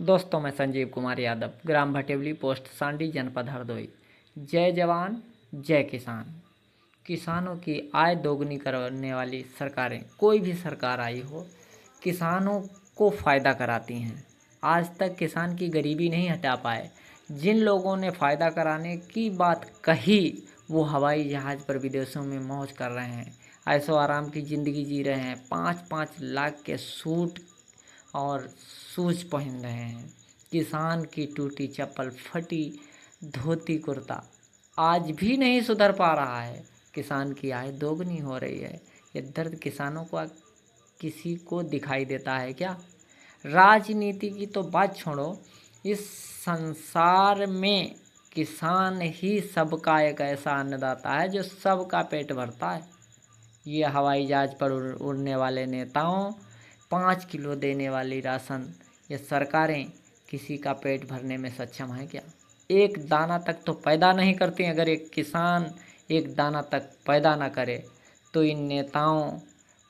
दोस्तों, मैं संजीव कुमार यादव, ग्राम भटेवली, पोस्ट सांडी, जनपद हरदोई। जय जवान जय किसान। किसानों की आय दोगुनी करने वाली सरकारें, कोई भी सरकार आई हो, किसानों को फ़ायदा कराती हैं। आज तक किसान की गरीबी नहीं हटा पाए। जिन लोगों ने फ़ायदा कराने की बात कही, वो हवाई जहाज़ पर विदेशों में मौज कर रहे हैं, ऐशो आराम की ज़िंदगी जी रहे हैं, 5-5 लाख के सूट और शूज पहन रहे हैं। किसान की टूटी चप्पल, फटी धोती कुर्ता आज भी नहीं सुधर पा रहा है। किसान की आय दोगुनी हो रही है। ये दर्द किसानों को किसी को दिखाई देता है क्या? राजनीति की तो बात छोड़ो, इस संसार में किसान ही सबका एक ऐसा अन्नदाता है जो सबका पेट भरता है। ये हवाई जहाज़ पर उड़ने वाले नेताओं, 5 किलो देने वाली राशन, ये सरकारें किसी का पेट भरने में सक्षम है क्या? एक दाना तक तो पैदा नहीं करती। अगर एक किसान एक दाना तक पैदा ना करे तो इन नेताओं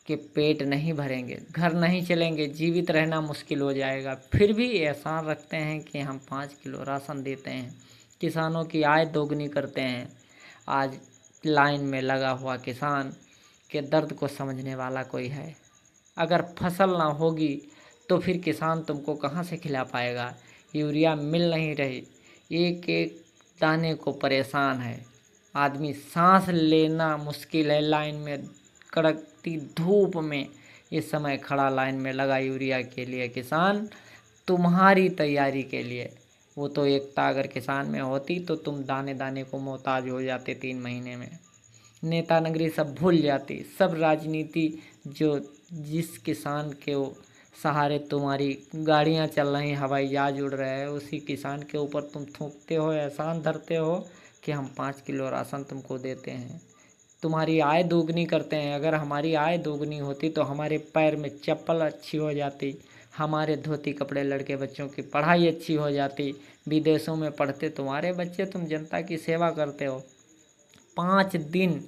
के पेट नहीं भरेंगे, घर नहीं चलेंगे, जीवित रहना मुश्किल हो जाएगा। फिर भी एहसान रखते हैं कि हम 5 किलो राशन देते हैं, किसानों की आय दोगुनी करते हैं। आज लाइन में लगा हुआ किसान के दर्द को समझने वाला कोई है? अगर फसल ना होगी तो फिर किसान तुमको कहाँ से खिला पाएगा? यूरिया मिल नहीं रही, एक एक दाने को परेशान है। आदमी सांस लेना मुश्किल है। लाइन में कड़कती धूप में इस समय खड़ा, लाइन में लगा यूरिया के लिए किसान, तुम्हारी तैयारी के लिए। वो तो एकता अगर किसान में होती तो तुम दाने दाने को मोहताज हो जाते 3 महीने में। नेता नगरी सब भूल जाती। सब राजनीति जो जिस किसान के सहारे तुम्हारी गाड़ियां चल रही, हवाई जहाज उड़ रहे हैं, उसी किसान के ऊपर तुम थूकते हो, एहसान धरते हो कि हम 5 किलो राशन तुमको देते हैं, तुम्हारी आय दोगुनी करते हैं। अगर हमारी आय दोगुनी होती तो हमारे पैर में चप्पल अच्छी हो जाती, हमारे धोती कपड़े, लड़के बच्चों की पढ़ाई अच्छी हो जाती, विदेशों में पढ़ते तुम्हारे बच्चे, तुम जनता की सेवा करते हो। 5 दिन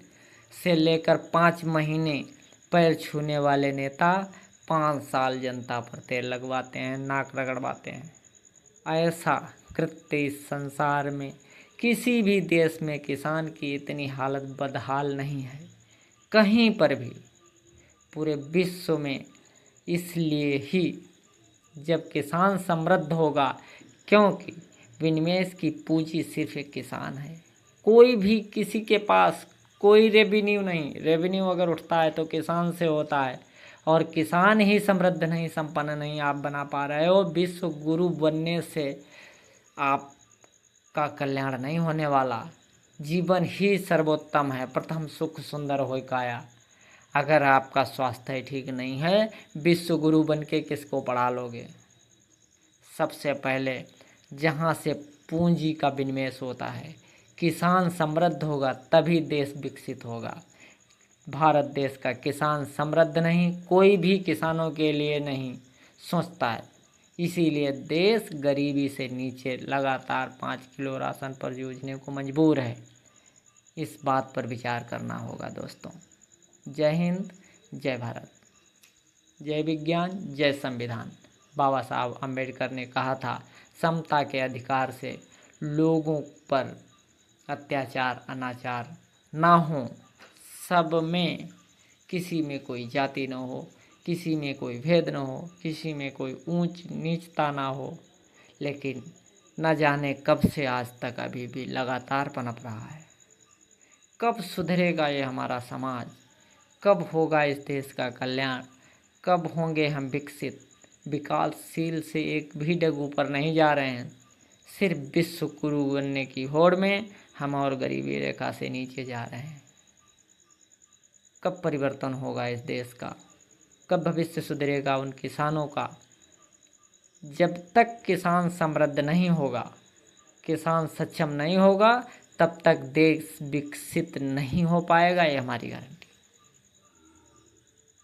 से लेकर 5 महीने पैर छूने वाले नेता 5 साल जनता पर तेल लगवाते हैं, नाक रगड़वाते हैं। ऐसा कृत्य इस संसार में किसी भी देश में किसान की इतनी हालत बदहाल नहीं है, कहीं पर भी, पूरे विश्व में। इसलिए ही जब किसान समृद्ध होगा, क्योंकि विनिवेश की पूंजी सिर्फ एक किसान है। कोई भी किसी के पास कोई रेवेन्यू नहीं, रेवेन्यू अगर उठता है तो किसान से होता है, और किसान ही समृद्ध नहीं, संपन्न नहीं आप बना पा रहे हो। विश्व गुरु बनने से आपका कल्याण नहीं होने वाला। जीवन ही सर्वोत्तम है, प्रथम सुख सुंदर होय काया। अगर आपका स्वास्थ्य ठीक नहीं है, विश्व गुरु बन के किसको पढ़ा लोगे? सबसे पहले जहाँ से पूंजी का विनिवेश होता है, किसान समृद्ध होगा तभी देश विकसित होगा। भारत देश का किसान समृद्ध नहीं, कोई भी किसानों के लिए नहीं सोचता है। इसीलिए देश गरीबी से नीचे लगातार 5 किलो राशन पर जूझने को मजबूर है। इस बात पर विचार करना होगा दोस्तों। जय हिंद, जय भारत, जय विज्ञान, जय संविधान। बाबा साहब अम्बेडकर ने कहा था, समता के अधिकार से लोगों पर अत्याचार अनाचार ना हो, सब में किसी में कोई जाति न हो, किसी में कोई भेद न हो, किसी में कोई ऊंच नीचता ना हो। लेकिन न जाने कब से आज तक अभी भी लगातार पनप रहा है। कब सुधरेगा ये हमारा समाज? कब होगा इस देश का कल्याण? कब होंगे हम विकसित? विकासशील से एक भी डेग ऊपर नहीं जा रहे हैं, सिर्फ विश्व गुरु बनने की होड़ में हम और गरीबी रेखा से नीचे जा रहे हैं। कब परिवर्तन होगा इस देश का? कब भविष्य सुधरेगा उन किसानों का? जब तक किसान समृद्ध नहीं होगा, किसान सक्षम नहीं होगा, तब तक देश विकसित नहीं हो पाएगा, ये हमारी गारंटी।